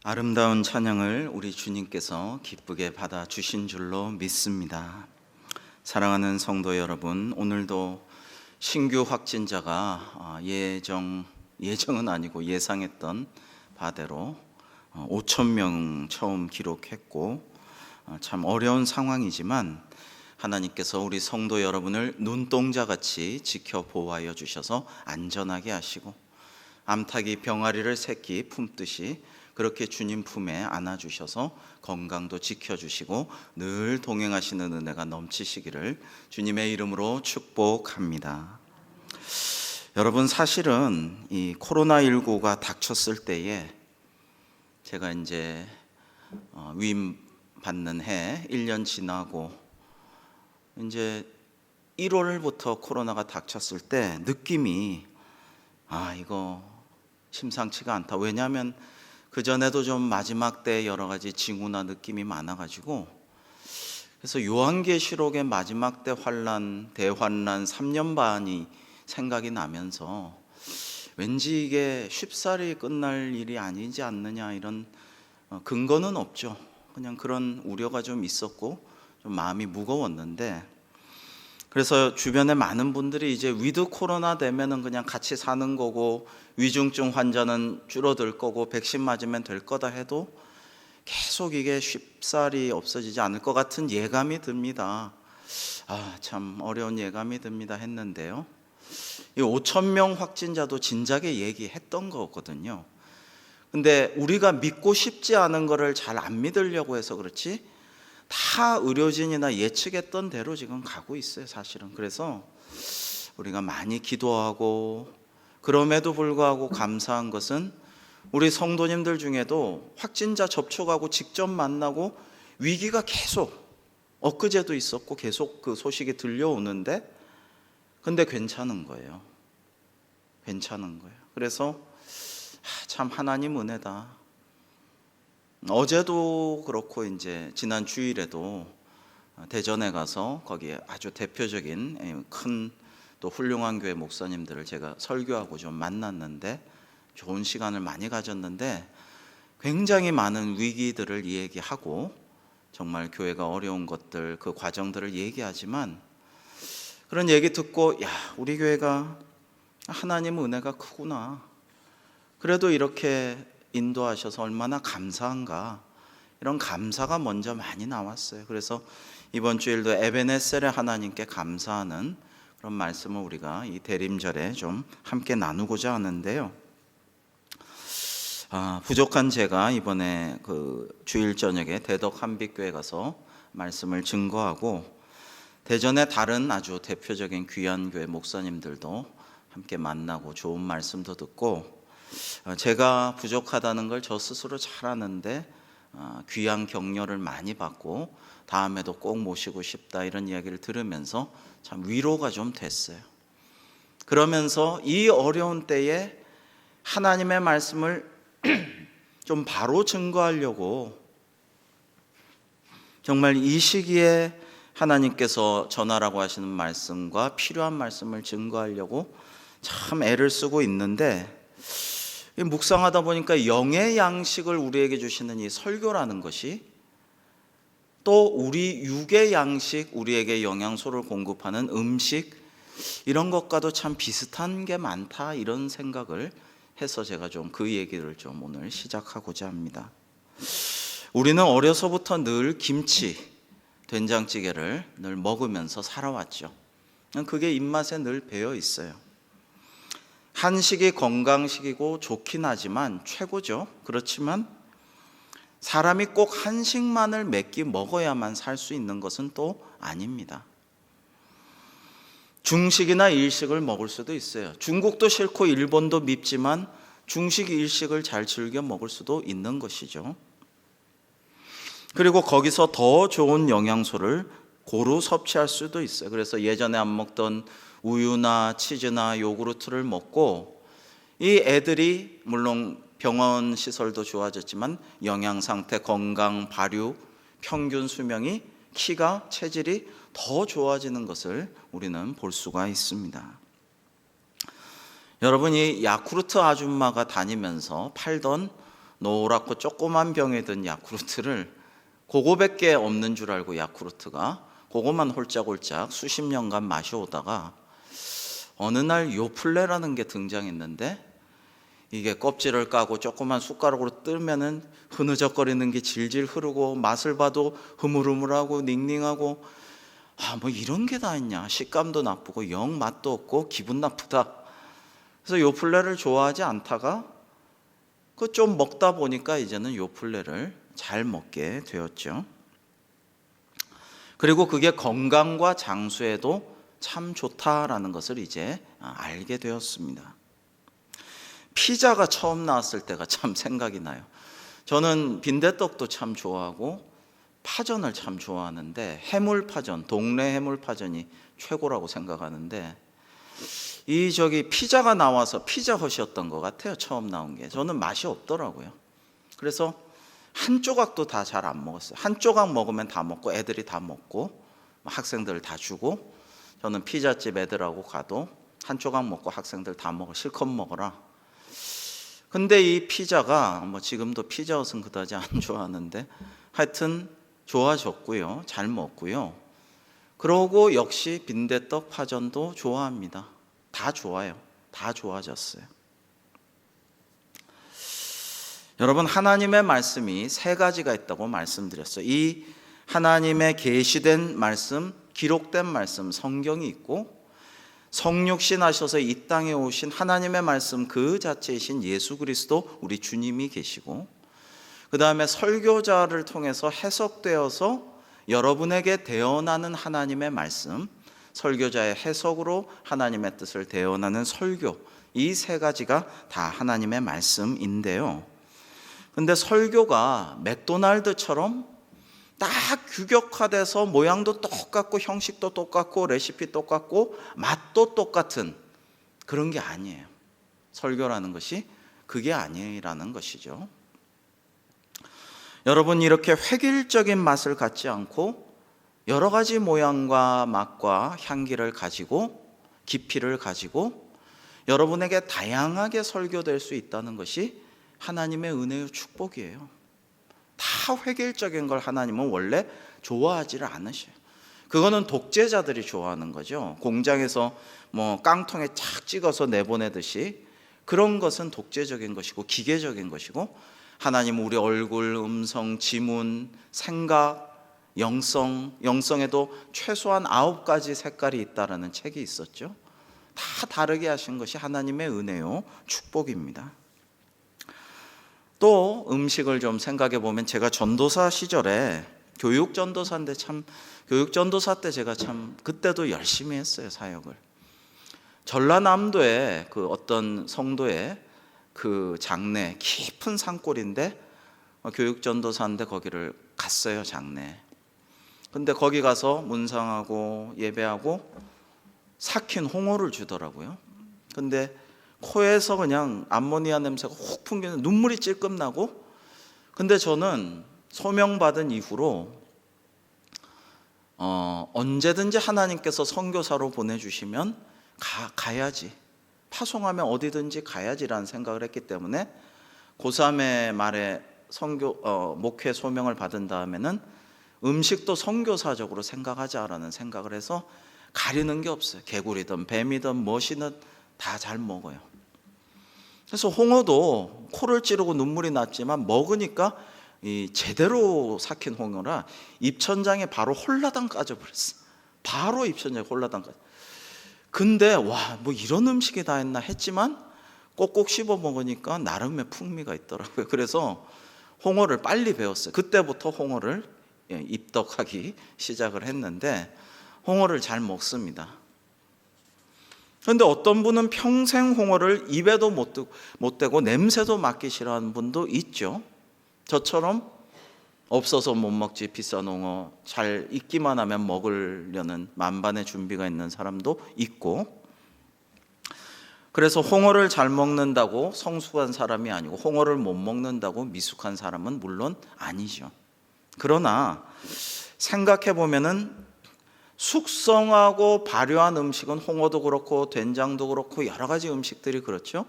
아름다운 찬양을 우리 주님께서 기쁘게 받아주신 줄로 믿습니다. 사랑하는 성도 여러분, 오늘도 신규 확진자가 예정은 아니고 예상했던 바대로 5천 명 처음 기록했고, 참 어려운 상황이지만 하나님께서 우리 성도 여러분을 눈동자같이 지켜 보호하여 주셔서 안전하게 하시고, 암탉이 병아리를 새끼 품듯이 그렇게 주님 품에 안아주셔서 건강도 지켜주시고 늘 동행하시는 은혜가 넘치시기를 주님의 이름으로 축복합니다. 여러분, 사실은 이 코로나19가 닥쳤을 때에 제가 이제 위임 받는 해 1년 지나고 이제 1월부터 코로나가 닥쳤을 때 느낌이 이거 심상치가 않다. 왜냐하면 그전에도 좀 마지막 때 여러 가지 징후나 느낌이 많아가지고, 그래서 요한계시록의 마지막 때 환란, 대환란 3년 반이 생각이 나면서 왠지 이게 쉽사리 끝날 일이 아니지 않느냐, 이런 근거는 없죠. 그냥 그런 우려가 좀 있었고 좀 마음이 무거웠는데, 그래서 주변에 많은 분들이 이제 위드 코로나 되면은 그냥 같이 사는 거고 위중증 환자는 줄어들 거고 백신 맞으면 될 거다 해도 계속 이게 쉽사리 없어지지 않을 것 같은 예감이 듭니다. 참 어려운 예감이 듭니다 했는데요, 이 5천 명 확진자도 진작에 얘기했던 거거든요. 근데 우리가 믿고 싶지 않은 거를 잘 안 믿으려고 해서 그렇지, 다 의료진이나 예측했던 대로 지금 가고 있어요, 사실은. 그래서 우리가 많이 기도하고, 그럼에도 불구하고 감사한 것은 우리 성도님들 중에도 확진자 접촉하고 직접 만나고 위기가 계속, 엊그제도 있었고 계속 그 소식이 들려오는데 근데 괜찮은 거예요. 괜찮은 거예요. 그래서 참 하나님 은혜다. 어제도 그렇고 이제 지난 주일에도 대전에 가서 거기에 아주 대표적인 큰 또 훌륭한 교회 목사님들을 제가 설교하고 좀 만났는데, 좋은 시간을 많이 가졌는데 굉장히 많은 위기들을 얘기하고 정말 교회가 어려운 것들, 그 과정들을 얘기하지만, 그런 얘기 듣고 우리 교회가 하나님 은혜가 크구나, 그래도 이렇게 인도하셔서 얼마나 감사한가, 이런 감사가 먼저 많이 나왔어요. 그래서 이번 주일도 에베네셀의 하나님께 감사하는 그런 말씀을 우리가 이 대림절에 좀 함께 나누고자 하는데요, 부족한 제가 이번에 그 주일 저녁에 대덕 한빛교회 가서 말씀을 증거하고, 대전의 다른 아주 대표적인 귀한 교회 목사님들도 함께 만나고 좋은 말씀도 듣고, 제가 부족하다는 걸 저 스스로 잘 아는데 귀한 격려를 많이 받고 다음에도 꼭 모시고 싶다, 이런 이야기를 들으면서 참 위로가 좀 됐어요. 그러면서 이 어려운 때에 하나님의 말씀을 좀 바로 증거하려고, 정말 이 시기에 하나님께서 전하라고 하시는 말씀과 필요한 말씀을 증거하려고 참 애를 쓰고 있는데, 묵상하다 보니까 영의 양식을 우리에게 주시는 이 설교라는 것이 또 우리 육의 양식, 우리에게 영양소를 공급하는 음식, 이런 것과도 참 비슷한 게 많다, 이런 생각을 해서 제가 좀 그 얘기를 좀 오늘 시작하고자 합니다. 우리는 어려서부터 늘 김치, 된장찌개를 늘 먹으면서 살아왔죠. 그게 입맛에 늘 배어 있어요. 한식이 건강식이고 좋긴 하지만 최고죠. 그렇지만 사람이 꼭 한식만을 몇 끼 먹어야만 살 수 있는 것은 또 아닙니다. 중식이나 일식을 먹을 수도 있어요. 중국도 싫고 일본도 밉지만 중식, 일식을 잘 즐겨 먹을 수도 있는 것이죠. 그리고 거기서 더 좋은 영양소를 고루 섭취할 수도 있어요. 그래서 예전에 안 먹던 우유나 치즈나 요구르트를 먹고, 이 애들이 물론 병원 시설도 좋아졌지만 영양 상태, 건강, 발육, 평균 수명이, 키가, 체질이 더 좋아지는 것을 우리는 볼 수가 있습니다. 여러분이 야쿠르트 아줌마가 다니면서 팔던 노랗고 조그만 병에 든 야쿠르트를 그거밖에 없는 줄 알고 야쿠르트가 그것만 홀짝홀짝 수십 년간 마셔오다가 어느 날 요플레라는 게 등장했는데 이게 껍질을 까고 조그만 숟가락으로 뜨면은 흐느적거리는 게 질질 흐르고 맛을 봐도 흐물흐물하고 닝닝하고 뭐 이런 게 다 있냐, 식감도 나쁘고 영 맛도 없고 기분 나쁘다. 그래서 요플레를 좋아하지 않다가 그 좀 먹다 보니까 이제는 요플레를 잘 먹게 되었죠. 그리고 그게 건강과 장수에도 참 좋다라는 것을 이제 알게 되었습니다. 피자가 처음 나왔을 때가 참 생각이 나요. 저는 빈대떡도 참 좋아하고 파전을 참 좋아하는데 해물파전, 동네 해물파전이 최고라고 생각하는데 이 피자가 나와서 피자헛이었던 것 같아요. 처음 나온 게 저는 맛이 없더라고요. 그래서 한 조각도 다 잘 안 먹었어요. 한 조각 먹으면 다 먹고 애들이 다 먹고 학생들 다 주고, 저는 피자집 애들하고 가도 한 조각 먹고 학생들 다 먹어, 실컷 먹어라. 근데 이 피자가 지금도 피자헛은 그다지 안 좋아하는데 하여튼 좋아졌고요, 잘 먹고요. 그러고 역시 빈대떡, 파전도 좋아합니다. 다 좋아요. 다 좋아졌어요. 여러분, 하나님의 말씀이 세 가지가 있다고 말씀드렸어요. 이 하나님의 계시된 말씀, 기록된 말씀, 성경이 있고, 성육신 하셔서 이 땅에 오신 하나님의 말씀 그 자체이신 예수 그리스도 우리 주님이 계시고, 그 다음에 설교자를 통해서 해석되어서 여러분에게 대언하는 하나님의 말씀, 설교자의 해석으로 하나님의 뜻을 대언하는 설교, 이 세 가지가 다 하나님의 말씀인데요. 근데 설교가 맥도날드처럼 딱 규격화돼서 모양도 똑같고 형식도 똑같고 레시피 똑같고 맛도 똑같은 그런 게 아니에요. 설교라는 것이 그게 아니라는 것이죠. 여러분, 이렇게 획일적인 맛을 갖지 않고 여러 가지 모양과 맛과 향기를 가지고 깊이를 가지고 여러분에게 다양하게 설교될 수 있다는 것이 하나님의 은혜의 축복이에요. 다 획일적인 걸 하나님은 원래 좋아하지를 않으셔요. 그거는 독재자들이 좋아하는 거죠. 공장에서 깡통에 착 찍어서 내보내듯이 그런 것은 독재적인 것이고 기계적인 것이고, 하나님은 우리 얼굴, 음성, 지문, 생각, 영성에도 최소한 9가지 색깔이 있다라는 책이 있었죠. 다 다르게 하신 것이 하나님의 은혜요 축복입니다. 또 음식을 좀 생각해 보면, 제가 전도사 시절에 교육전도사인데 교육전도사 때 제가 그때도 열심히 했어요, 사역을. 전라남도에 그 어떤 성도의 그 장례, 깊은 산골인데 교육전도사인데 거기를 갔어요, 장례. 근데 거기 가서 문상하고 예배하고 삭힌 홍어를 주더라고요. 근데 코에서 그냥 암모니아 냄새가 훅 풍기는, 눈물이 찔끔 나고, 근데 저는 소명받은 이후로 언제든지 하나님께서 선교사로 보내주시면 가야지, 파송하면 어디든지 가야지라는 생각을 했기 때문에 고3의 말에 목회 소명을 받은 다음에는 음식도 선교사적으로 생각하자라는 생각을 해서 가리는 게 없어요. 개구리든 뱀이든 무엇이든 다 잘 먹어요. 그래서 홍어도 코를 찌르고 눈물이 났지만 먹으니까 이 제대로 삭힌 홍어라 입천장에 바로 홀라당 까져버렸어. 바로 입천장에 홀라당 까져. 근데 이런 음식이 다 했나 했지만 꼭꼭 씹어 먹으니까 나름의 풍미가 있더라고요. 그래서 홍어를 빨리 배웠어요. 그때부터 홍어를 입덕하기 시작을 했는데 홍어를 잘 먹습니다. 그런데 어떤 분은 평생 홍어를 입에도 못 대고 냄새도 맡기 싫어하는 분도 있죠. 저처럼 없어서 못 먹지, 비싼 홍어 잘 익기만 하면 먹으려는 만반의 준비가 있는 사람도 있고, 그래서 홍어를 잘 먹는다고 성숙한 사람이 아니고 홍어를 못 먹는다고 미숙한 사람은 물론 아니죠. 그러나 생각해 보면은 숙성하고 발효한 음식은 홍어도 그렇고 된장도 그렇고 여러 가지 음식들이 그렇죠.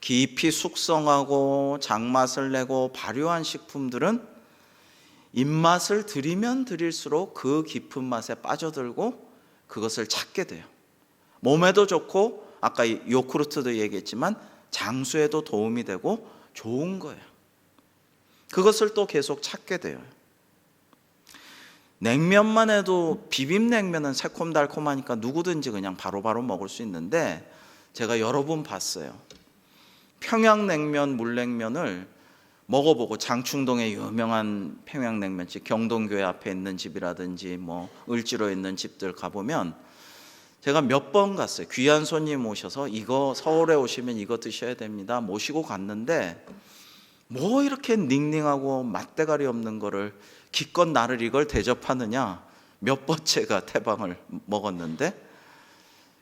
깊이 숙성하고 장맛을 내고 발효한 식품들은 입맛을 들이면 들일수록 그 깊은 맛에 빠져들고 그것을 찾게 돼요. 몸에도 좋고 아까 요구르트도 얘기했지만 장수에도 도움이 되고 좋은 거예요. 그것을 또 계속 찾게 돼요. 냉면만 해도 비빔냉면은 새콤달콤하니까 누구든지 그냥 바로바로 먹을 수 있는데 제가 여러 번 봤어요. 평양냉면, 물냉면을 먹어보고 장충동에 유명한 평양냉면집, 경동교회 앞에 있는 집이라든지 뭐 을지로에 있는 집들 가보면 제가 몇 번 갔어요. 귀한 손님 오셔서 이거 서울에 오시면 이거 드셔야 됩니다. 모시고 갔는데 뭐 이렇게 닝닝하고 맛대가리 없는 거를 기껏 나를 이걸 대접하느냐. 몇 번째가 태방을 먹었는데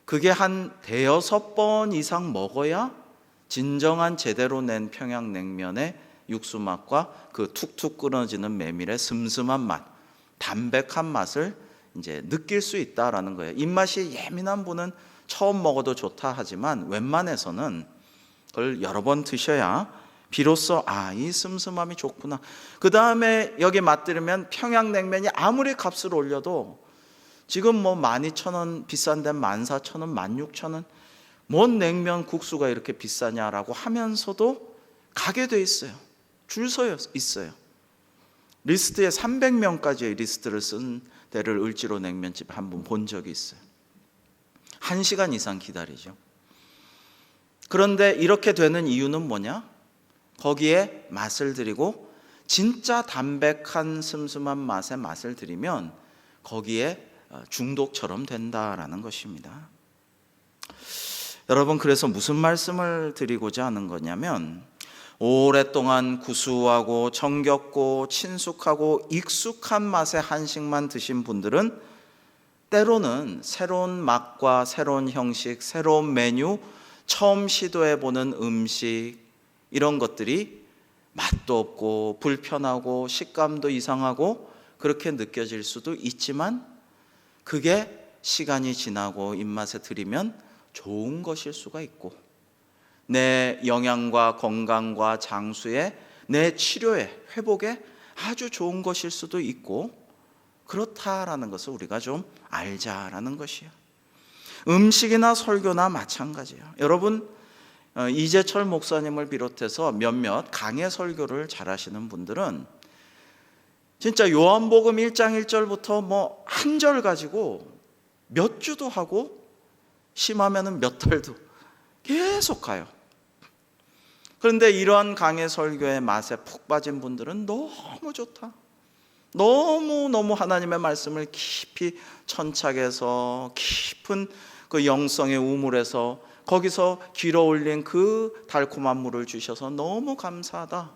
그게 한 대여섯 번 이상 먹어야 진정한 제대로 낸 평양냉면의 육수 맛과 그 툭툭 끊어지는 메밀의 슴슴한 맛, 담백한 맛을 이제 느낄 수 있다라는 거예요. 입맛이 예민한 분은 처음 먹어도 좋다 하지만 웬만해서는 그걸 여러 번 드셔야 비로소 이 슴슴함이 좋구나. 그 다음에 여기 맛들으면 평양냉면이 아무리 값을 올려도 지금 뭐 12,000원 비싼 데는 14,000원, 16,000원 뭔 냉면 국수가 이렇게 비싸냐라고 하면서도 가게 돼 있어요. 줄 서 있어요. 리스트에 300명까지의 리스트를 쓴 데를 을지로 냉면집 한 번 본 적이 있어요. 1시간 이상 기다리죠. 그런데 이렇게 되는 이유는 뭐냐? 거기에 맛을 들이고 진짜 담백한 슴슴한 맛의 맛을 들이면 거기에 중독처럼 된다라는 것입니다. 여러분, 그래서 무슨 말씀을 드리고자 하는 거냐면 오랫동안 구수하고 정겹고 친숙하고 익숙한 맛의 한식만 드신 분들은 때로는 새로운 맛과 새로운 형식, 새로운 메뉴, 처음 시도해보는 음식 이런 것들이 맛도 없고 불편하고 식감도 이상하고 그렇게 느껴질 수도 있지만 그게 시간이 지나고 입맛에 들이면 좋은 것일 수가 있고 내 영양과 건강과 장수에 내 치료에 회복에 아주 좋은 것일 수도 있고 그렇다라는 것을 우리가 좀 알자라는 것이에요. 음식이나 설교나 마찬가지예요. 여러분 이재철 목사님을 비롯해서 몇몇 강해 설교를 잘하시는 분들은 진짜 요한복음 1장 1절부터 뭐 한 절 가지고 몇 주도 하고 심하면은 몇 달도 계속 가요. 그런데 이러한 강해 설교의 맛에 푹 빠진 분들은 너무 좋다. 너무 하나님의 말씀을 깊이 천착해서 깊은 그 영성의 우물에서 거기서 길어 올린 그 달콤한 물을 주셔서 너무 감사하다.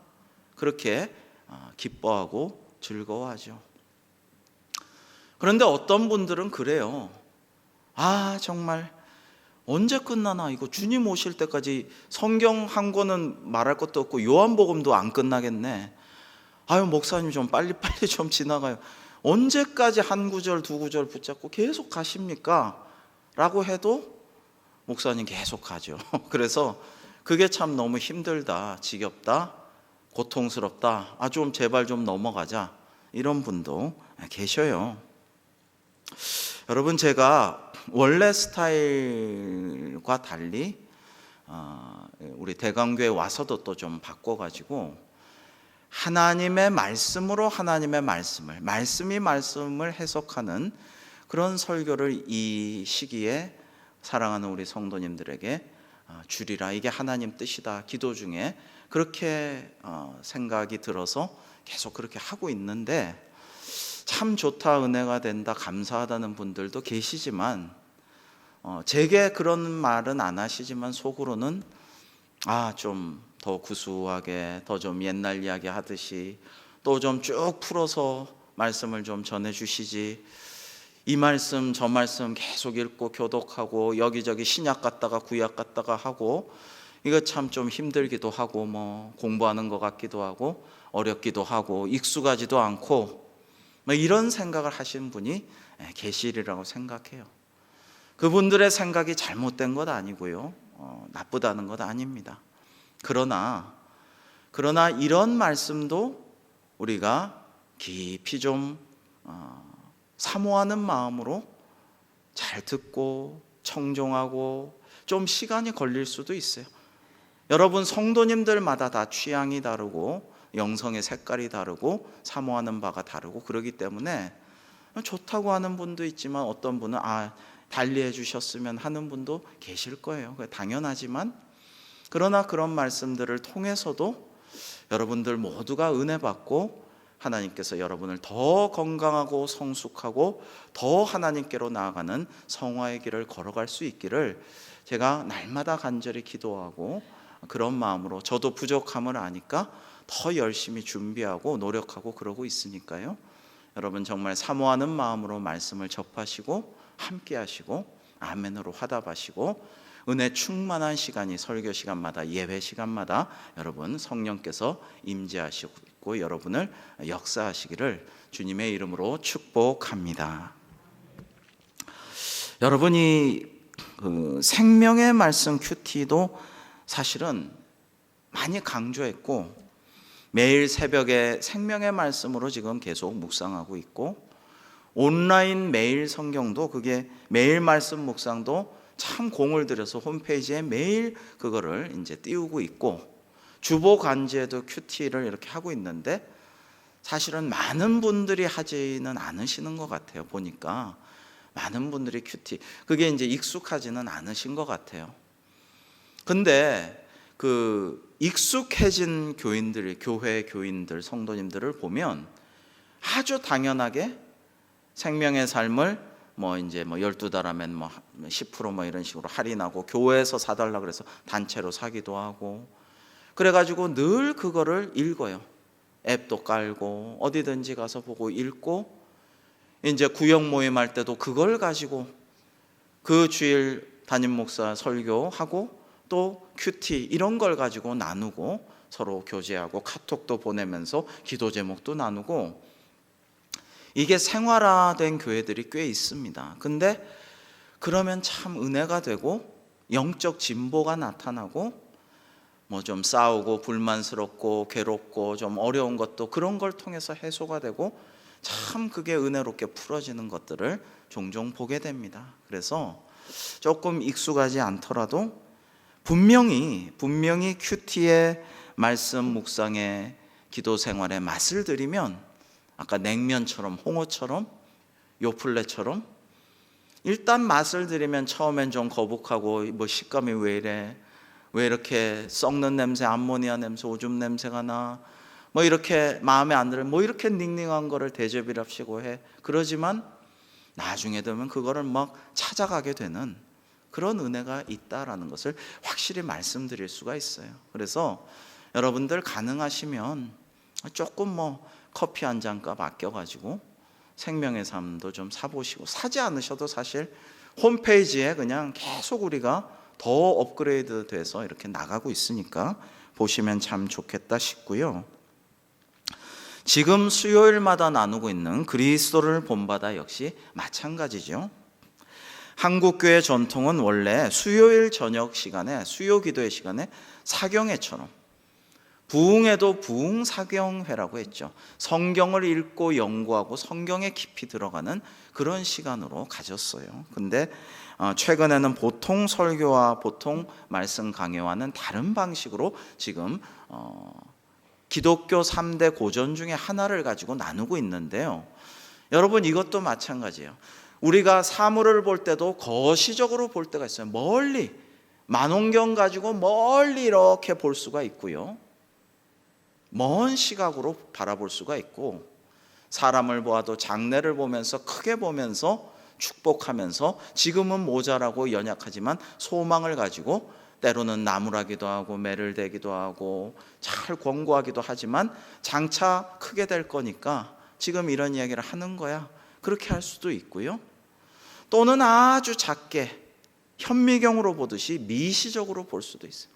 그렇게 기뻐하고 즐거워하죠. 그런데 어떤 분들은 그래요. 정말 언제 끝나나 이거 주님 오실 때까지 성경 한 권은 말할 것도 없고 요한복음도 안 끝나겠네. 목사님 좀 빨리빨리 좀 지나가요. 언제까지 한 구절 두 구절 붙잡고 계속 가십니까? 라고 해도 목사님 계속 가죠. 그래서 그게 참 너무 힘들다, 지겹다, 고통스럽다. 좀 제발 좀 넘어가자. 이런 분도 계셔요. 여러분, 제가 원래 스타일과 달리 우리 대강교회 와서도 또 좀 바꿔가지고 하나님의 말씀으로 하나님의 말씀이 말씀을 해석하는 그런 설교를 이 시기에 사랑하는 우리 성도님들에게 주리라. 이게 하나님 뜻이다. 기도 중에 그렇게 생각이 들어서 계속 그렇게 하고 있는데 참 좋다, 은혜가 된다, 감사하다는 분들도 계시지만 제게 그런 말은 안 하시지만 속으로는 좀 더 구수하게, 더 좀 옛날 이야기 하듯이 또 좀 쭉 풀어서 말씀을 좀 전해주시지, 이 말씀 저 말씀 계속 읽고 교독하고 여기저기 신약 갔다가 구약 갔다가 하고 이거 참 좀 힘들기도 하고 뭐 공부하는 것 같기도 하고 어렵기도 하고 익숙하지도 않고 이런 생각을 하시는 분이 계시리라고 생각해요. 그분들의 생각이 잘못된 것 아니고요, 나쁘다는 것 아닙니다. 그러나 이런 말씀도 우리가 깊이 좀 사모하는 마음으로 잘 듣고 청종하고 좀 시간이 걸릴 수도 있어요. 여러분 성도님들마다 다 취향이 다르고 영성의 색깔이 다르고 사모하는 바가 다르고 그러기 때문에 좋다고 하는 분도 있지만 어떤 분은 달리해 주셨으면 하는 분도 계실 거예요. 당연하지만 그러나 그런 말씀들을 통해서도 여러분들 모두가 은혜 받고 하나님께서 여러분을 더 건강하고 성숙하고 더 하나님께로 나아가는 성화의 길을 걸어갈 수 있기를 제가 날마다 간절히 기도하고 그런 마음으로 저도 부족함을 아니까 더 열심히 준비하고 노력하고 그러고 있으니까요. 여러분 정말 사모하는 마음으로 말씀을 접하시고 함께 하시고 아멘으로 화답하시고 은혜 충만한 시간이 설교 시간마다 예배 시간마다 여러분 성령께서 임재하시고 여러분을 역사하시기를 주님의 이름으로 축복합니다. 여러분이 생명의 말씀 큐티도 사실은 많이 강조했고 매일 새벽에 생명의 말씀으로 지금 계속 묵상하고 있고 온라인 매일 성경도 그게 매일 말씀 묵상도 참 공을 들여서 홈페이지에 매일 그거를 이제 띄우고 있고 주보 간지에도 큐티를 이렇게 하고 있는데 사실은 많은 분들이 하지는 않으시는 것 같아요. 보니까 많은 분들이 큐티 그게 이제 익숙하지는 않으신 것 같아요. 근데 익숙해진 교인들, 교회 교인들, 성도님들을 보면 아주 당연하게 생명의 삶을 이제 12달 하면 10% 이런 식으로 할인하고 교회에서 사달라 그래서 단체로 사기도 하고 그래가지고 늘 그거를 읽어요. 앱도 깔고 어디든지 가서 보고 읽고 이제 구역 모임할 때도 그걸 가지고 그 주일 담임 목사 설교하고 또 큐티 이런 걸 가지고 나누고 서로 교제하고 카톡도 보내면서 기도 제목도 나누고 이게 생활화된 교회들이 꽤 있습니다. 근데 그러면 참 은혜가 되고 영적 진보가 나타나고 좀 싸우고 불만스럽고 괴롭고 좀 어려운 것도 그런 걸 통해서 해소가 되고 참 그게 은혜롭게 풀어지는 것들을 종종 보게 됩니다. 그래서 조금 익숙하지 않더라도 분명히 큐티의 말씀 묵상의 기도 생활에 맛을 들이면 아까 냉면처럼 홍어처럼 요플레처럼 일단 맛을 들이면 처음엔 좀 거북하고 식감이 왜 이래 왜 이렇게 썩는 냄새 암모니아 냄새 오줌 냄새가 나 이렇게 마음에 안 들어 이렇게 닝닝한 거를 대접이랍시고 해 그러지만 나중에 되면 그거를 찾아가게 되는 그런 은혜가 있다라는 것을 확실히 말씀드릴 수가 있어요. 그래서 여러분들 가능하시면 조금 커피 한 잔값 아껴가지고 생명의 삶도 좀 사보시고 사지 않으셔도 사실 홈페이지에 그냥 계속 우리가 더 업그레이드 돼서 이렇게 나가고 있으니까 보시면 참 좋겠다 싶고요. 지금 수요일마다 나누고 있는 그리스도를 본받아 역시 마찬가지죠. 한국교회 전통은 원래 수요일 저녁 시간에 수요 기도의 시간에 사경회처럼 부흥회도 부흥사경회라고 했죠. 성경을 읽고 연구하고 성경에 깊이 들어가는 그런 시간으로 가졌어요. 근데 최근에는 보통 설교와 보통 말씀 강해와는 다른 방식으로 지금 기독교 3대 고전 중에 하나를 가지고 나누고 있는데요. 여러분 이것도 마찬가지예요. 우리가 사물을 볼 때도 거시적으로 볼 때가 있어요. 멀리 만원경 가지고 멀리 이렇게 볼 수가 있고요. 먼 시각으로 바라볼 수가 있고 사람을 보아도 장래를 보면서 크게 보면서 축복하면서 지금은 모자라고 연약하지만 소망을 가지고 때로는 나무라기도 하고 매를 대기도 하고 잘 권고하기도 하지만 장차 크게 될 거니까 지금 이런 이야기를 하는 거야 그렇게 할 수도 있고요. 또는 아주 작게 현미경으로 보듯이 미시적으로 볼 수도 있어요.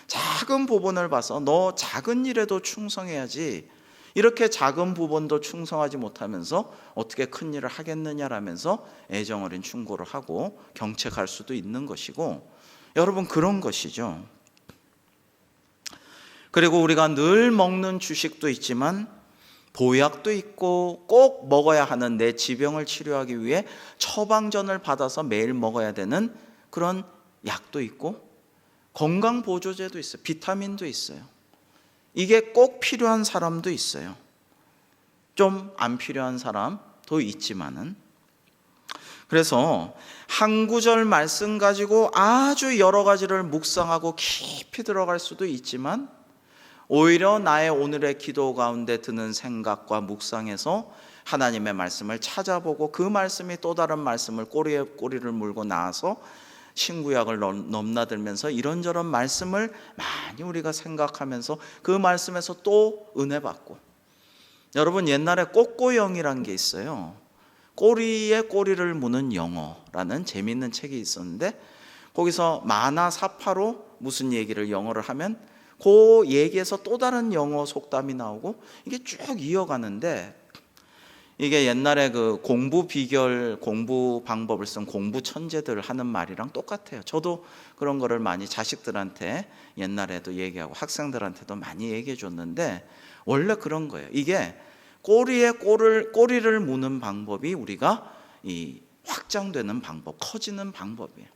작은 부분을 봐서 너 작은 일에도 충성해야지 이렇게 작은 부분도 충성하지 못하면서 어떻게 큰 일을 하겠느냐라면서 애정 어린 충고를 하고 경책할 수도 있는 것이고 여러분 그런 것이죠. 그리고 우리가 늘 먹는 주식도 있지만 보약도 있고 꼭 먹어야 하는 내 지병을 치료하기 위해 처방전을 받아서 매일 먹어야 되는 그런 약도 있고 건강보조제도 있어요. 비타민도 있어요. 이게 꼭 필요한 사람도 있어요. 좀 안 필요한 사람도 있지만은. 그래서 한 구절 말씀 가지고 아주 여러 가지를 묵상하고 깊이 들어갈 수도 있지만 오히려 나의 오늘의 기도 가운데 드는 생각과 묵상에서 하나님의 말씀을 찾아보고 그 말씀이 또 다른 말씀을 꼬리에 꼬리를 물고 나와서 신구약을 넘나들면서 이런저런 말씀을 많이 우리가 생각하면서 그 말씀에서 또 은혜 받고. 여러분, 옛날에 꼬꼬영이란 게 있어요. 꼬리에 꼬리를 무는 영어라는 재미있는 책이 있었는데 거기서 만화 사파로 무슨 얘기를 영어를 하면 그 얘기에서 또 다른 영어 속담이 나오고 이게 쭉 이어가는데, 이게 옛날에 그 공부 비결, 공부 방법을 쓴 공부 천재들 하는 말이랑 똑같아요. 저도 그런 거를 많이 자식들한테 옛날에도 얘기하고 학생들한테도 많이 얘기해 줬는데 원래 그런 거예요. 이게 꼬리에 꼬리를 무는 방법이 우리가 이 확장되는 방법, 커지는 방법이에요.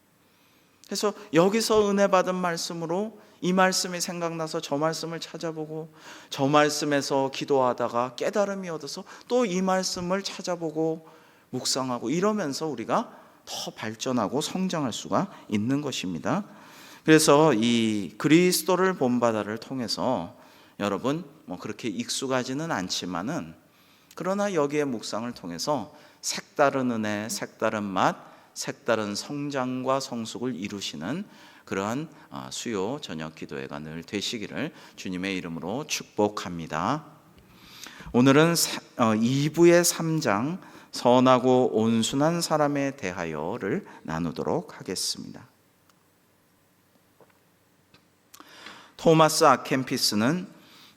그래서 여기서 은혜 받은 말씀으로 이 말씀이 생각나서 저 말씀을 찾아보고 저 말씀에서 기도하다가 깨달음이 얻어서 또 이 말씀을 찾아보고 묵상하고 이러면서 우리가 더 발전하고 성장할 수가 있는 것입니다. 그래서 이 그리스도를 본받아를 통해서 여러분 그렇게 익숙하지는 않지만은 그러나 여기에 묵상을 통해서 색다른 은혜, 색다른 맛, 색다른 성장과 성숙을 이루시는 그러한 수요 저녁 기도회가 늘 되시기를 주님의 이름으로 축복합니다. 오늘은 2부의 3장 선하고 온순한 사람에 대하여를 나누도록 하겠습니다. 토마스 아켄피스는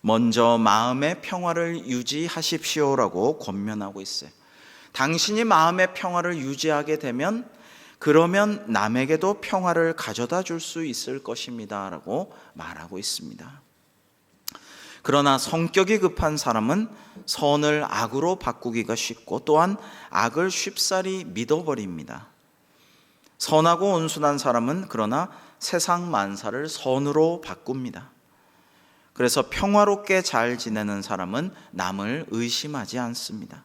먼저 마음의 평화를 유지하십시오라고 권면하고 있어요. 당신이 마음의 평화를 유지하게 되면 그러면 남에게도 평화를 가져다 줄 수 있을 것입니다 라고 말하고 있습니다. 그러나 성격이 급한 사람은 선을 악으로 바꾸기가 쉽고 또한 악을 쉽사리 믿어버립니다. 선하고 온순한 사람은 그러나 세상 만사를 선으로 바꿉니다. 그래서 평화롭게 잘 지내는 사람은 남을 의심하지 않습니다.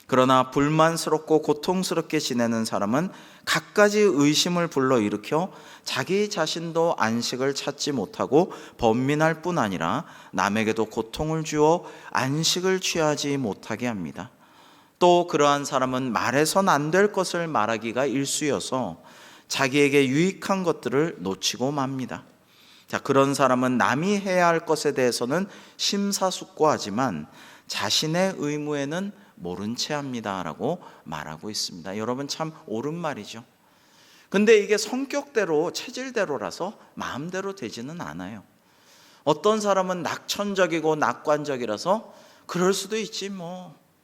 그러나 불만스럽고 고통스럽게 지내는 사람은 갖가지 의심을 불러일으켜 자기 자신도 안식을 찾지 못하고 번민할 뿐 아니라 남에게도 고통을 주어 안식을 취하지 못하게 합니다. 또 그러한 사람은 말해선 안 될 것을 말하기가 일쑤여서 자기에게 유익한 것들을 놓치고 맙니다. 자, 그런 사람은 남이 해야 할 것에 대해서는 심사숙고하지만 자신의 의무에는 모른 채 합니다 라고 말하고 있습니다. 여러분, 참 옳은 말이죠. 근데 이게 성격대로 체질대로라서 마음대로 되지는 않아요. 어떤 사람은 낙천적이고 낙관적이라서 그럴 수도 있지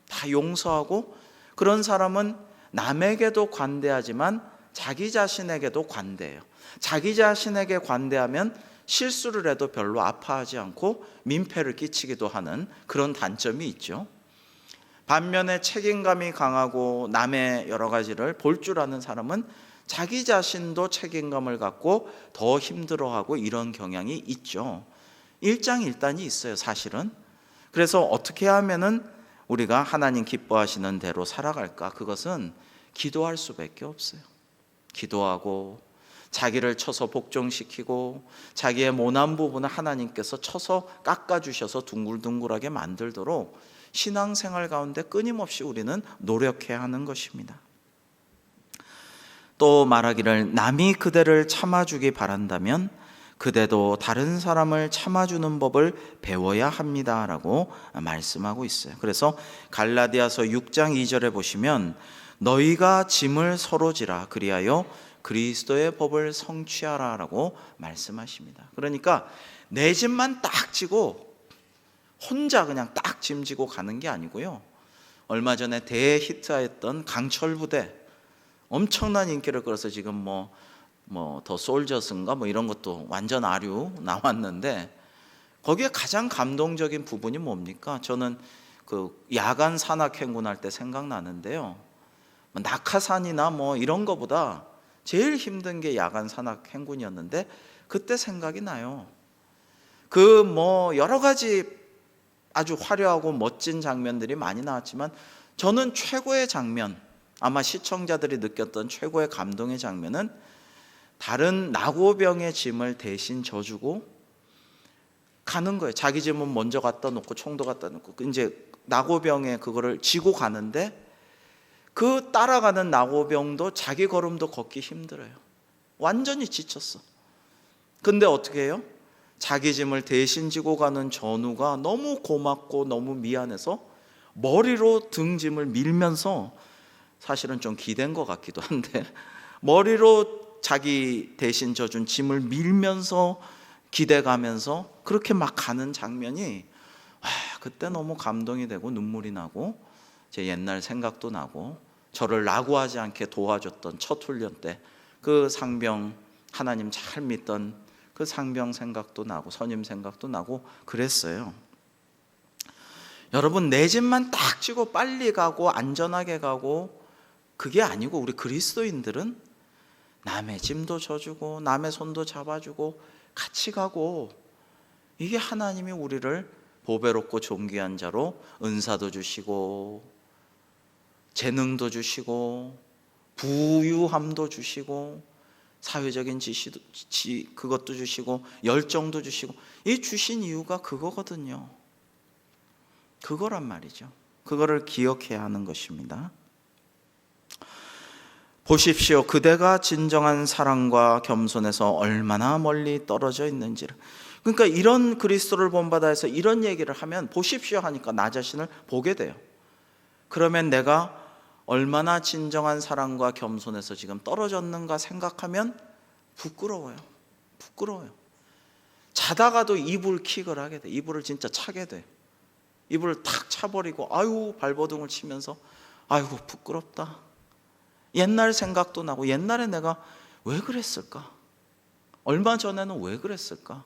다 용서하고, 그런 사람은 남에게도 관대하지만 자기 자신에게도 관대해요. 자기 자신에게 관대하면 실수를 해도 별로 아파하지 않고 민폐를 끼치기도 하는 그런 단점이 있죠. 반면에 책임감이 강하고 남의 여러 가지를 볼 줄 아는 사람은 자기 자신도 책임감을 갖고 더 힘들어하고 이런 경향이 있죠. 일장일단이 있어요, 사실은. 그래서 어떻게 하면은 우리가 하나님 기뻐하시는 대로 살아갈까? 그것은 기도할 수밖에 없어요. 기도하고 자기를 쳐서 복종시키고 자기의 모난 부분을 하나님께서 쳐서 깎아주셔서 둥글둥글하게 만들도록 신앙생활 가운데 끊임없이 우리는 노력해야 하는 것입니다. 또 말하기를 남이 그대를 참아주기 바란다면 그대도 다른 사람을 참아주는 법을 배워야 합니다 라고 말씀하고 있어요. 그래서 갈라디아서 6장 2절에 보시면 너희가 짐을 서로 지라 그리하여 그리스도의 법을 성취하라 라고 말씀하십니다. 그러니까 내 짐만 딱 지고 혼자 그냥 딱 짐지고 가는 게 아니고요. 얼마 전에 대히트했던 강철 부대, 엄청난 인기를 끌어서 지금 더 솔저스인가 이런 것도 완전 아류 나왔는데 거기에 가장 감동적인 부분이 뭡니까? 저는 그 야간 산악 행군할 때 생각나는데요. 낙하산이나 뭐 이런 거보다 제일 힘든 게 야간 산악 행군이었는데 그때 생각이 나요. 그 뭐 여러 가지 아주 화려하고 멋진 장면들이 많이 나왔지만 저는 최고의 장면, 아마 시청자들이 느꼈던 최고의 감동의 장면은 다른 나고병의 짐을 대신 져주고 가는 거예요. 자기 짐은 먼저 갖다 놓고 총도 갖다 놓고 이제 나고병에 그거를 지고 가는데 그 따라가는 나고병도 자기 걸음도 걷기 힘들어요. 완전히 지쳤어. 근데 어떻게 해요? 자기 짐을 대신 지고 가는 전우가 너무 고맙고 너무 미안해서 머리로 등 짐을 밀면서, 사실은 좀 기댄 것 같기도 한데 머리로 자기 대신 져준 짐을 밀면서 기대가면서 그렇게 막 가는 장면이 그때 너무 감동이 되고 눈물이 나고 제 옛날 생각도 나고 저를 낙오하지 않게 도와줬던 첫 훈련 때 그 상병, 하나님 잘 믿던 그 상병 생각도 나고 선임 생각도 나고 그랬어요. 여러분, 내 짐만 딱 지고 빨리 가고 안전하게 가고 그게 아니고 우리 그리스도인들은 남의 짐도 져주고 남의 손도 잡아주고 같이 가고, 이게 하나님이 우리를 보배롭고 존귀한 자로 은사도 주시고 재능도 주시고 부유함도 주시고 사회적인 지시도 그것도 주시고 열정도 주시고, 이 주신 이유가 그거거든요. 그거란 말이죠. 그거를 기억해야 하는 것입니다. 보십시오. 그대가 진정한 사랑과 겸손에서 얼마나 멀리 떨어져 있는지를. 그러니까 이런 그리스도를 본받아 해서 이런 얘기를 하면 보십시오 하니까 나 자신을 보게 돼요. 그러면 내가 얼마나 진정한 사랑과 겸손에서 지금 떨어졌는가 생각하면 부끄러워요. 부끄러워요. 자다가도 이불 킥을 하게 돼. 이불을 진짜 차게 돼. 이불을 탁 차버리고 아유 발버둥을 치면서 아이고 부끄럽다. 옛날 생각도 나고 옛날에 내가 왜 그랬을까? 얼마 전에는 왜 그랬을까?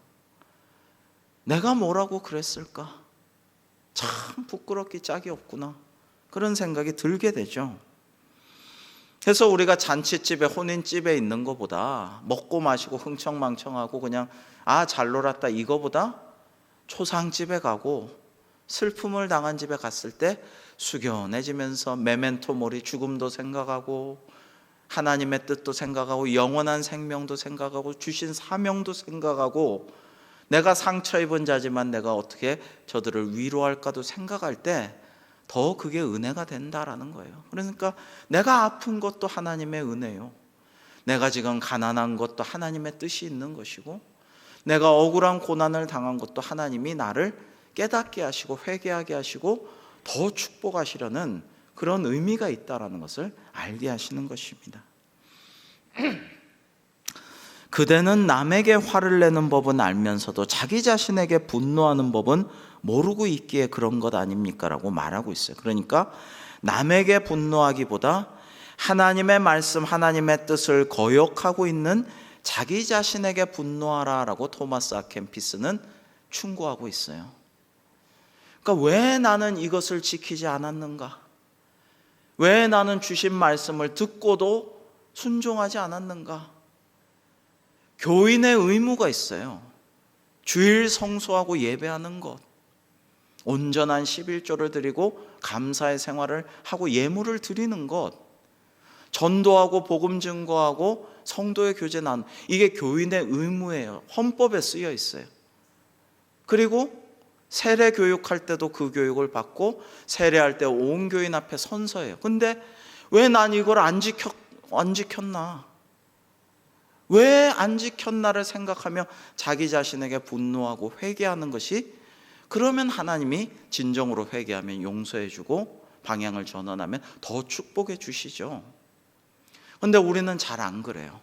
내가 뭐라고 그랬을까? 참 부끄럽기 짝이 없구나. 그런 생각이 들게 되죠. 그래서 우리가 잔치집에 혼인집에 있는 것보다 먹고 마시고 흥청망청하고 그냥 잘 놀았다 이거보다 초상집에 가고 슬픔을 당한 집에 갔을 때 숙연해지면서 메멘토 모리, 죽음도 생각하고 하나님의 뜻도 생각하고 영원한 생명도 생각하고 주신 사명도 생각하고 내가 상처 입은 자지만 내가 어떻게 저들을 위로할까도 생각할 때 더 그게 은혜가 된다라는 거예요. 그러니까 내가 아픈 것도 하나님의 은혜요. 내가 지금 가난한 것도 하나님의 뜻이 있는 것이고 내가 억울한 고난을 당한 것도 하나님이 나를 깨닫게 하시고 회개하게 하시고 더 축복하시려는 그런 의미가 있다라는 것을 알게 하시는 것입니다. 그대는 남에게 화를 내는 법은 알면서도 자기 자신에게 분노하는 법은 모르고 있기에 그런 것 아닙니까? 라고 말하고 있어요. 그러니까 남에게 분노하기보다 하나님의 말씀, 하나님의 뜻을 거역하고 있는 자기 자신에게 분노하라 라고 토마스 아 캠피스는 충고하고 있어요. 그러니까 왜 나는 이것을 지키지 않았는가? 왜 나는 주신 말씀을 듣고도 순종하지 않았는가? 교인의 의무가 있어요. 주일 성수하고 예배하는 것, 온전한 11조를 드리고 감사의 생활을 하고 예물을 드리는 것, 전도하고 복음 증거하고 성도의 교제 나누는, 이게 교인의 의무예요. 헌법에 쓰여 있어요. 그리고 세례 교육할 때도 그 교육을 받고 세례할 때 온 교인 앞에 선서해요. 근데 왜 난 이걸 안 지켰나? 왜 안 지켰나를 생각하며 자기 자신에게 분노하고 회개하는 것이, 그러면 하나님이 진정으로 회개하면 용서해 주고 방향을 전환하면 더 축복해 주시죠. 근데 우리는 잘 안 그래요.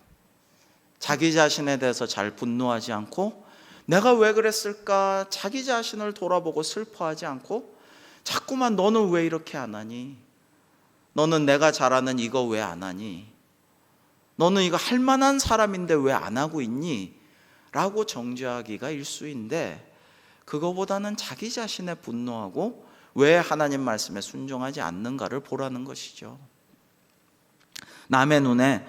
자기 자신에 대해서 잘 분노하지 않고 내가 왜 그랬을까 자기 자신을 돌아보고 슬퍼하지 않고 자꾸만 너는 왜 이렇게 안 하니? 너는 내가 잘하는 이거 왜 안 하니? 너는 이거 할 만한 사람인데 왜 안 하고 있니? 라고 정죄하기가 일수인데, 그거보다는 자기 자신에 분노하고 왜 하나님 말씀에 순종하지 않는가를 보라는 것이죠. 남의 눈에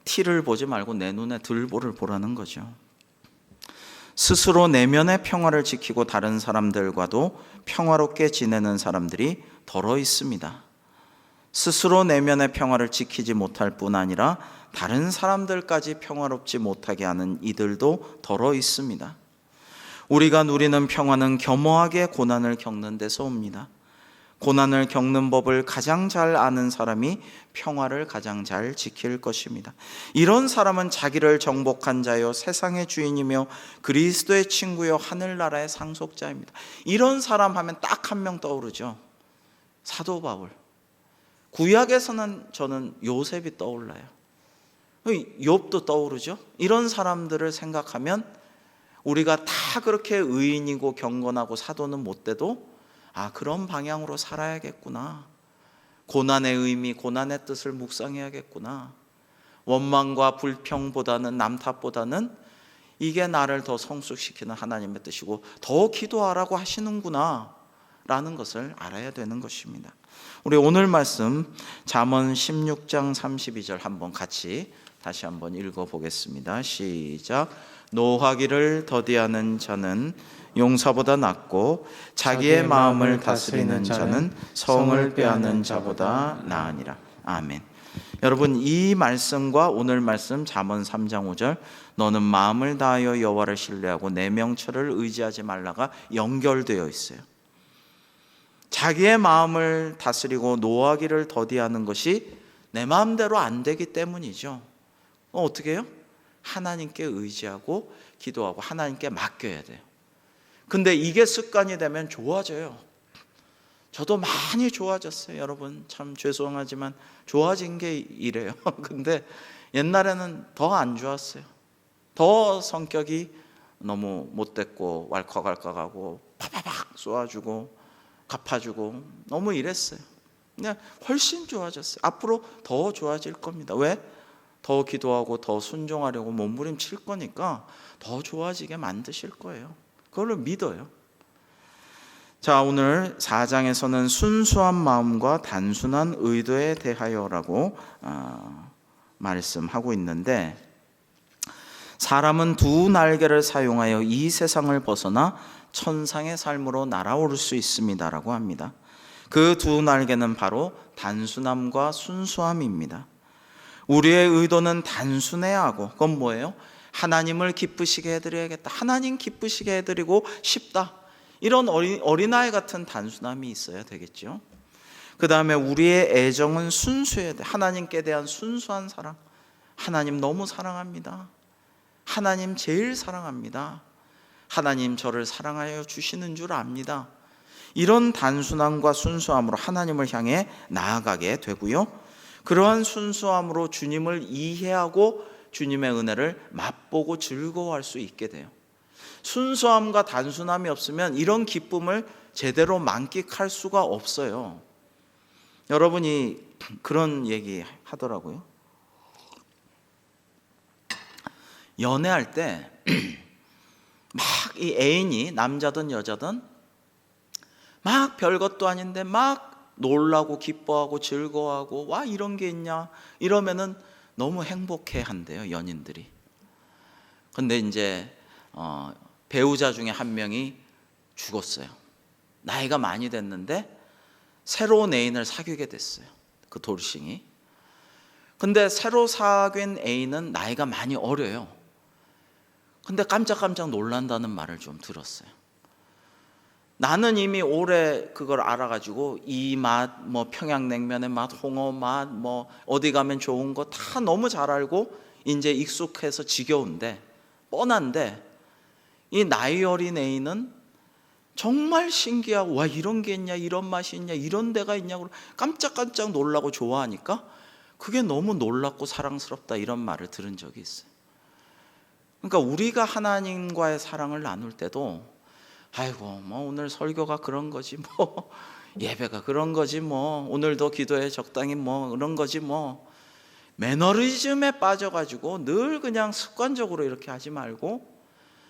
티를 보지 말고 내 눈에 들보를 보라는 거죠. 스스로 내면의 평화를 지키고 다른 사람들과도 평화롭게 지내는 사람들이 더러 있습니다. 스스로 내면의 평화를 지키지 못할 뿐 아니라 다른 사람들까지 평화롭지 못하게 하는 이들도 더러 있습니다. 우리가 누리는 평화는 겸허하게 고난을 겪는 데서 옵니다. 고난을 겪는 법을 가장 잘 아는 사람이 평화를 가장 잘 지킬 것입니다. 이런 사람은 자기를 정복한 자요 세상의 주인이며 그리스도의 친구요 하늘나라의 상속자입니다. 이런 사람 하면 딱 한 명 떠오르죠. 사도 바울. 구약에서는 저는 요셉이 떠올라요. 욥도 떠오르죠. 이런 사람들을 생각하면 우리가 다 그렇게 의인이고 경건하고 사도는 못 돼도 그런 방향으로 살아야겠구나. 고난의 의미, 고난의 뜻을 묵상해야겠구나. 원망과 불평보다는 남 탓보다는 이게 나를 더 성숙시키는 하나님의 뜻이고 더 기도하라고 하시는구나 라는 것을 알아야 되는 것입니다. 우리 오늘 말씀 잠언 16장 32절 한번 같이 다시 한번 읽어보겠습니다. 시작. 노하기를 더디하는 자는 용사보다 낫고 자기의 마음을 다스리는 자는 성을 빼앗는 자보다 나으니라. 아멘. 여러분, 이 말씀과 오늘 말씀 잠언 3장 5절 너는 마음을 다하여 여호와를 신뢰하고 내 명철을 의지하지 말라가 연결되어 있어요. 자기의 마음을 다스리고 노하기를 더디하는 것이 내 마음대로 안 되기 때문이죠. 어떻게 해요? 하나님께 의지하고 기도하고 하나님께 맡겨야 돼요. 근데 이게 습관이 되면 좋아져요. 저도 많이 좋아졌어요. 여러분 참 죄송하지만 좋아진 게 이래요. 근데 옛날에는 더 안 좋았어요. 더 성격이 너무 못됐고 왈칵왈칵하고 파파팍 쏘아주고 갚아주고 너무 이랬어요. 그냥 훨씬 좋아졌어요. 앞으로 더 좋아질 겁니다. 왜? 더 기도하고 더 순종하려고 몸부림칠 거니까 더 좋아지게 만드실 거예요. 그걸 믿어요. 자, 오늘 4장에서는 순수한 마음과 단순한 의도에 대하여라고 말씀하고 있는데, 사람은 두 날개를 사용하여 이 세상을 벗어나 천상의 삶으로 날아오를 수 있습니다라고 합니다. 그 두 날개는 바로 단순함과 순수함입니다. 우리의 의도는 단순해야 하고, 그건 뭐예요? 하나님을 기쁘시게 해드려야겠다. 하나님 기쁘시게 해드리고 싶다. 이런 어린아이 같은 단순함이 있어야 되겠죠. 그 다음에 우리의 애정은 순수해야 돼. 하나님께 대한 순수한 사랑. 하나님 너무 사랑합니다. 하나님 제일 사랑합니다. 하나님 저를 사랑하여 주시는 줄 압니다. 이런 단순함과 순수함으로 하나님을 향해 나아가게 되고요. 그러한 순수함으로 주님을 이해하고 주님의 은혜를 맛보고 즐거워할 수 있게 돼요. 순수함과 단순함이 없으면 이런 기쁨을 제대로 만끽할 수가 없어요. 여러분이 그런 얘기 하더라고요. 연애할 때 막 이 애인이 남자든 여자든 막 별것도 아닌데 막 놀라고 기뻐하고 즐거워하고 와 이런 게 있냐 이러면은 너무 행복해 한대요, 연인들이. 근데 이제 배우자 중에 한 명이 죽었어요. 나이가 많이 됐는데 새로운 애인을 사귀게 됐어요, 그 돌싱이. 근데 새로 사귄 애인은 나이가 많이 어려요. 근데 깜짝깜짝 놀란다는 말을 좀 들었어요. 나는 이미 오래 그걸 알아가지고 이 맛, 뭐 평양냉면의 맛, 홍어 맛, 뭐 어디 가면 좋은 거 다 너무 잘 알고 이제 익숙해서 지겨운데, 뻔한데 이 나이 어린 애인은 정말 신기하고 와 이런 게 있냐, 이런 맛이 있냐, 이런 데가 있냐고 깜짝깜짝 놀라고 좋아하니까 그게 너무 놀랍고 사랑스럽다 이런 말을 들은 적이 있어요. 그러니까 우리가 하나님과의 사랑을 나눌 때도 아이고 뭐 오늘 설교가 그런 거지 뭐 예배가 그런 거지 뭐 오늘도 기도에 적당히 뭐 그런 거지 뭐 매너리즘에 빠져가지고 늘 그냥 습관적으로 이렇게 하지 말고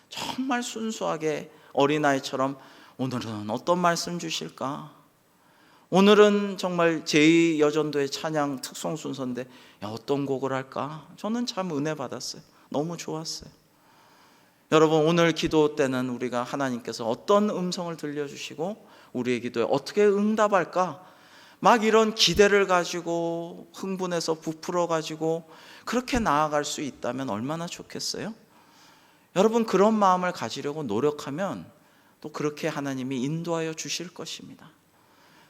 정말 순수하게 어린아이처럼 오늘은 어떤 말씀 주실까? 오늘은 정말 제2여전도의 찬양 특송 순서인데 어떤 곡을 할까? 저는 참 은혜 받았어요. 너무 좋았어요. 여러분, 오늘 기도 때는 우리가 하나님께서 어떤 음성을 들려주시고 우리의 기도에 어떻게 응답할까? 막 이런 기대를 가지고 흥분해서 부풀어 가지고 그렇게 나아갈 수 있다면 얼마나 좋겠어요? 여러분, 그런 마음을 가지려고 노력하면 또 그렇게 하나님이 인도하여 주실 것입니다.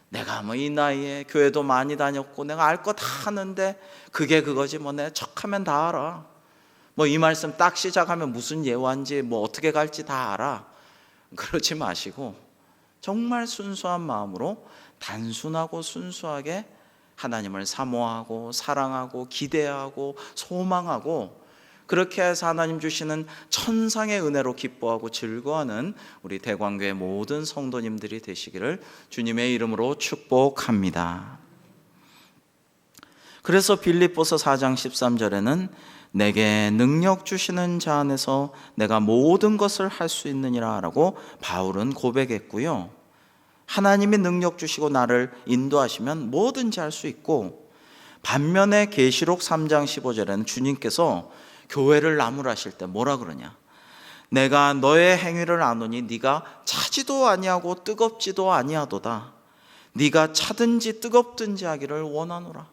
내가 뭐 이 나이에 교회도 많이 다녔고 내가 알 거 다 하는데 그게 그거지, 뭐 내 척하면 다 알아, 뭐 이 말씀 딱 시작하면 무슨 예화인지 뭐 어떻게 갈지 다 알아. 그러지 마시고 정말 순수한 마음으로 단순하고 순수하게 하나님을 사모하고 사랑하고 기대하고 소망하고 그렇게 해서 하나님 주시는 천상의 은혜로 기뻐하고 즐거워하는 우리 대광교회 모든 성도님들이 되시기를 주님의 이름으로 축복합니다. 그래서 빌립보서 4장 13절에는 내게 능력 주시는 자 안에서 내가 모든 것을 할 수 있느니라 라고 바울은 고백했고요. 하나님이 능력 주시고 나를 인도하시면 뭐든지 할 수 있고, 반면에 계시록 3장 15절에는 주님께서 교회를 나무라실 때 뭐라 그러냐? 내가 너의 행위를 아노니 네가 차지도 아니하고 뜨겁지도 아니하도다. 네가 차든지 뜨겁든지 하기를 원하노라.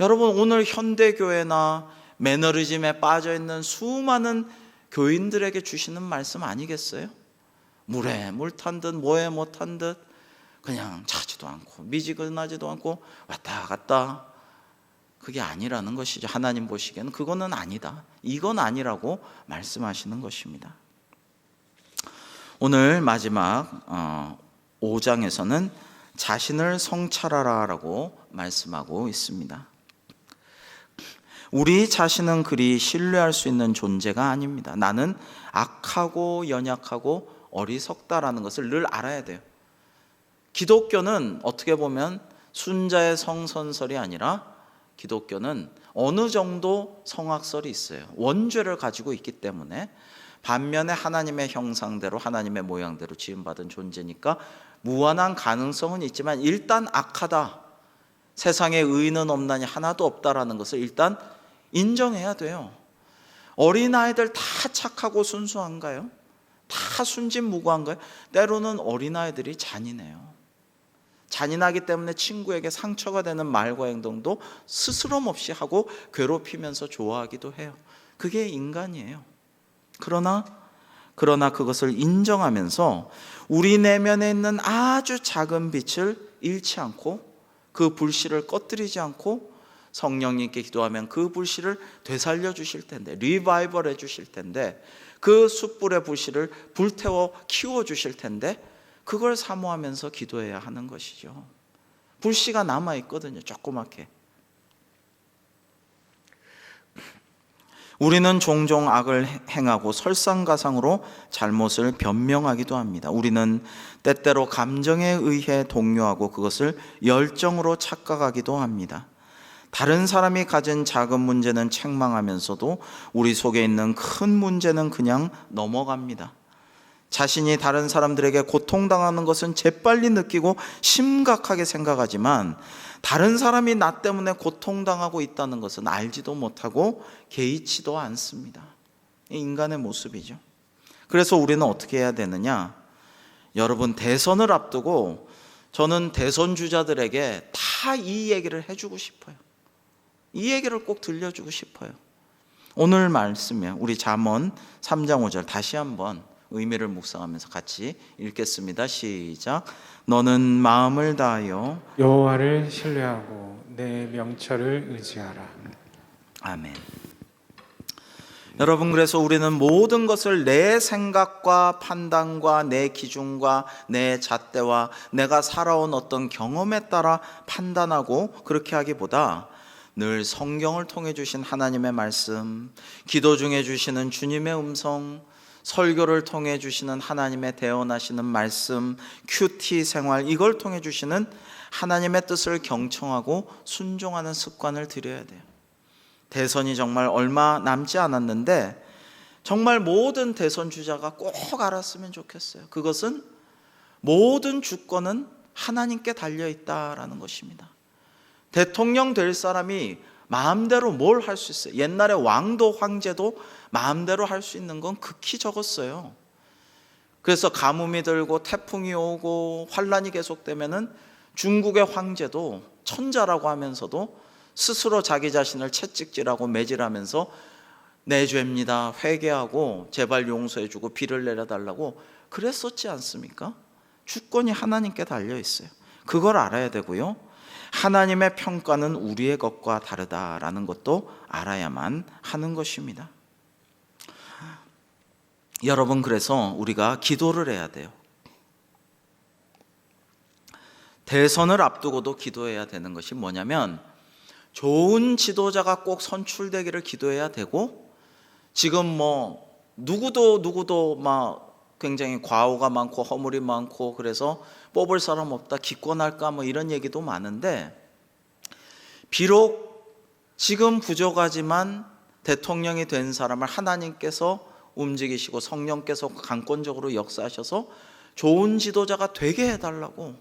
여러분, 오늘 현대교회나 매너리즘에 빠져있는 수많은 교인들에게 주시는 말씀 아니겠어요? 물에 물 탄 듯 뭐에 못 탄 듯 그냥 차지도 않고 미지근하지도 않고 왔다 갔다, 그게 아니라는 것이죠. 하나님 보시기에는 그거는 아니다, 이건 아니라고 말씀하시는 것입니다. 오늘 마지막 5장에서는 자신을 성찰하라 라고 말씀하고 있습니다. 우리 자신은 그리 신뢰할 수 있는 존재가 아닙니다. 나는 악하고 연약하고 어리석다라는 것을 늘 알아야 돼요. 기독교는 어떻게 보면 순자의 성선설이 아니라 기독교는 어느 정도 성악설이 있어요. 원죄를 가지고 있기 때문에. 반면에 하나님의 형상대로 하나님의 모양대로 지음받은 존재니까 무한한 가능성은 있지만 일단 악하다, 세상에 의인은 없나니 하나도 없다라는 것을 일단 인정해야 돼요. 어린아이들 다 착하고 순수한가요? 다 순진무구한가요? 때로는 어린아이들이 잔인해요. 잔인하기 때문에 친구에게 상처가 되는 말과 행동도 스스럼 없이 하고 괴롭히면서 좋아하기도 해요. 그게 인간이에요. 그러나 그것을 인정하면서 우리 내면에 있는 아주 작은 빛을 잃지 않고 그 불씨를 꺼뜨리지 않고 성령님께 기도하면 그 불씨를 되살려 주실 텐데, 리바이벌 해 주실 텐데, 그 숯불의 불씨를 불태워 키워 주실 텐데, 그걸 사모하면서 기도해야 하는 것이죠. 불씨가 남아있거든요, 조그맣게. 우리는 종종 악을 행하고 설상가상으로 잘못을 변명하기도 합니다. 우리는 때때로 감정에 의해 동요하고 그것을 열정으로 착각하기도 합니다. 다른 사람이 가진 작은 문제는 책망하면서도 우리 속에 있는 큰 문제는 그냥 넘어갑니다. 자신이 다른 사람들에게 고통당하는 것은 재빨리 느끼고 심각하게 생각하지만 다른 사람이 나 때문에 고통당하고 있다는 것은 알지도 못하고 개의치도 않습니다. 인간의 모습이죠. 그래서 우리는 어떻게 해야 되느냐? 여러분, 대선을 앞두고 저는 대선 주자들에게 다 이 얘기를 해주고 싶어요. 이 얘기를 꼭 들려주고 싶어요. 오늘 말씀이요, 우리 잠언 3장 5절 다시 한번 의미를 묵상하면서 같이 읽겠습니다. 시작. 너는 마음을 다하여 여호와를 신뢰하고 내 명철을 의지하라. 아멘. 여러분, 그래서 우리는 모든 것을 내 생각과 판단과 내 기준과 내 잣대와 내가 살아온 어떤 경험에 따라 판단하고 그렇게 하기보다 늘 성경을 통해 주신 하나님의 말씀, 기도 중에 주시는 주님의 음성, 설교를 통해 주시는 하나님의 대언하시는 말씀, 큐티 생활, 이걸 통해 주시는 하나님의 뜻을 경청하고 순종하는 습관을 들여야 돼요. 대선이 정말 얼마 남지 않았는데 정말 모든 대선 주자가 꼭 알았으면 좋겠어요. 그것은 모든 주권은 하나님께 달려있다라는 것입니다. 대통령 될 사람이 마음대로 뭘 할 수 있어요? 옛날에 왕도 황제도 마음대로 할 수 있는 건 극히 적었어요. 그래서 가뭄이 들고 태풍이 오고 환란이 계속되면은 중국의 황제도 천자라고 하면서도 스스로 자기 자신을 채찍질하고 매질하면서 내 죄입니다, 회개하고 제발 용서해주고 비를 내려달라고 그랬었지 않습니까? 주권이 하나님께 달려있어요. 그걸 알아야 되고요, 하나님의 평가는 우리의 것과 다르다라는 것도 알아야만 하는 것입니다. 여러분, 그래서 우리가 기도를 해야 돼요. 대선을 앞두고도 기도해야 되는 것이 뭐냐면, 좋은 지도자가 꼭 선출되기를 기도해야 되고, 지금 누구도 막 굉장히 과오가 많고 허물이 많고 그래서 뽑을 사람 없다, 기권할까 이런 얘기도 많은데, 비록 지금 부족하지만 대통령이 된 사람을 하나님께서 움직이시고 성령께서 강권적으로 역사하셔서 좋은 지도자가 되게 해달라고,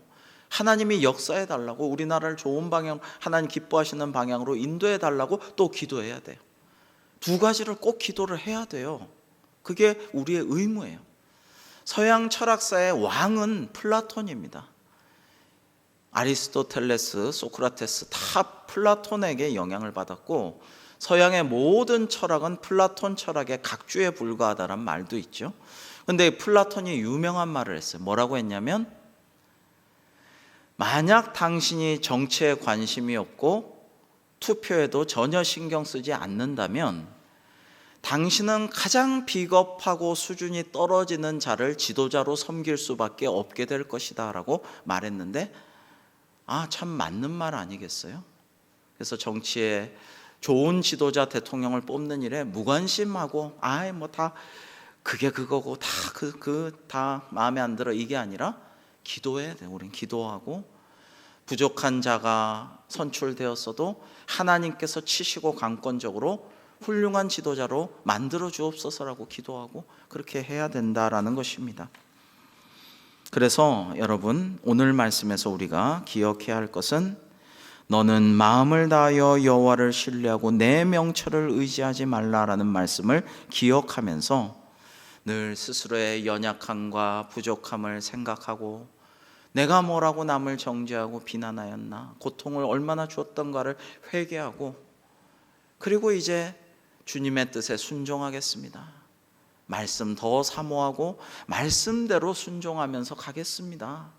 하나님이 역사해달라고, 우리나라를 좋은 방향, 하나님 기뻐하시는 방향으로 인도해달라고 또 기도해야 돼요. 두 가지를 꼭 기도를 해야 돼요. 그게 우리의 의무예요. 서양 철학사의 왕은 플라톤입니다. 아리스토텔레스, 소크라테스 다 플라톤에게 영향을 받았고, 서양의 모든 철학은 플라톤 철학의 각주에 불과하다는 말도 있죠. 그런데 플라톤이 유명한 말을 했어요. 뭐라고 했냐면, 만약 당신이 정치에 관심이 없고 투표에도 전혀 신경 쓰지 않는다면 당신은 가장 비겁하고 수준이 떨어지는 자를 지도자로 섬길 수밖에 없게 될 것이다 라고 말했는데, 참 맞는 말 아니겠어요? 그래서 정치에 좋은 지도자 대통령을 뽑는 일에 무관심하고 다 그게 그거고 다 마음에 안 들어, 이게 아니라 기도해야 돼요. 우린 기도하고, 부족한 자가 선출되었어도 하나님께서 치시고 강권적으로 훌륭한 지도자로 만들어 주옵소서라고 기도하고 그렇게 해야 된다라는 것입니다. 그래서 여러분, 오늘 말씀에서 우리가 기억해야 할 것은, 너는 마음을 다하여 여호와를 신뢰하고 내 명철을 의지하지 말라라는 말씀을 기억하면서 늘 스스로의 연약함과 부족함을 생각하고, 내가 뭐라고 남을 정죄하고 비난하였나, 고통을 얼마나 주었던가를 회개하고, 그리고 이제 주님의 뜻에 순종하겠습니다. 말씀 더 사모하고 말씀대로 순종하면서 가겠습니다.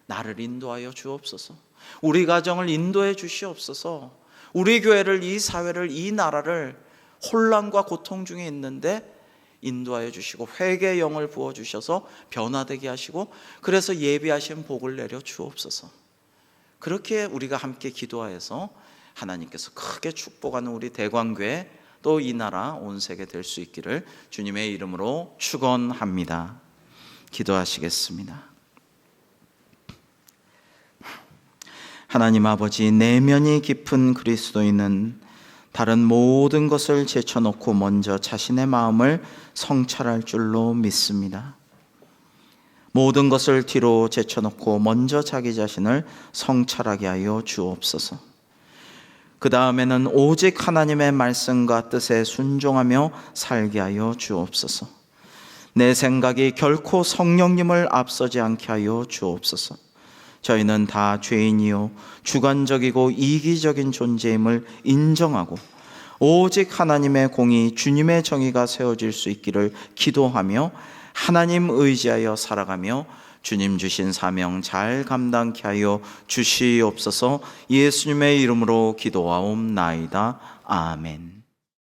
나를 인도하여 주옵소서. 우리 가정을 인도해 주시옵소서. 우리 교회를, 이 사회를, 이 나라를 혼란과 고통 중에 있는데 인도하여 주시고 회개의 영을 부어주셔서 변화되게 하시고, 그래서 예비하신 복을 내려 주옵소서. 그렇게 우리가 함께 기도하여서 하나님께서 크게 축복하는 우리 대광교회, 또 이 나라 온 세계 될 수 있기를 주님의 이름으로 축원합니다. 기도하시겠습니다. 하나님 아버지, 내면이 깊은 그리스도인은 다른 모든 것을 제쳐놓고 먼저 자신의 마음을 성찰할 줄로 믿습니다. 모든 것을 뒤로 제쳐놓고 먼저 자기 자신을 성찰하게 하여 주옵소서. 그 다음에는 오직 하나님의 말씀과 뜻에 순종하며 살게 하여 주옵소서. 내 생각이 결코 성령님을 앞서지 않게 하여 주옵소서. 저희는 다 죄인이요 주관적이고 이기적인 존재임을 인정하고, 오직 하나님의 공의, 주님의 정의가 세워질 수 있기를 기도하며 하나님 의지하여 살아가며 주님 주신 사명 잘 감당케 하여 주시옵소서. 예수님의 이름으로 기도하옵나이다. 아멘.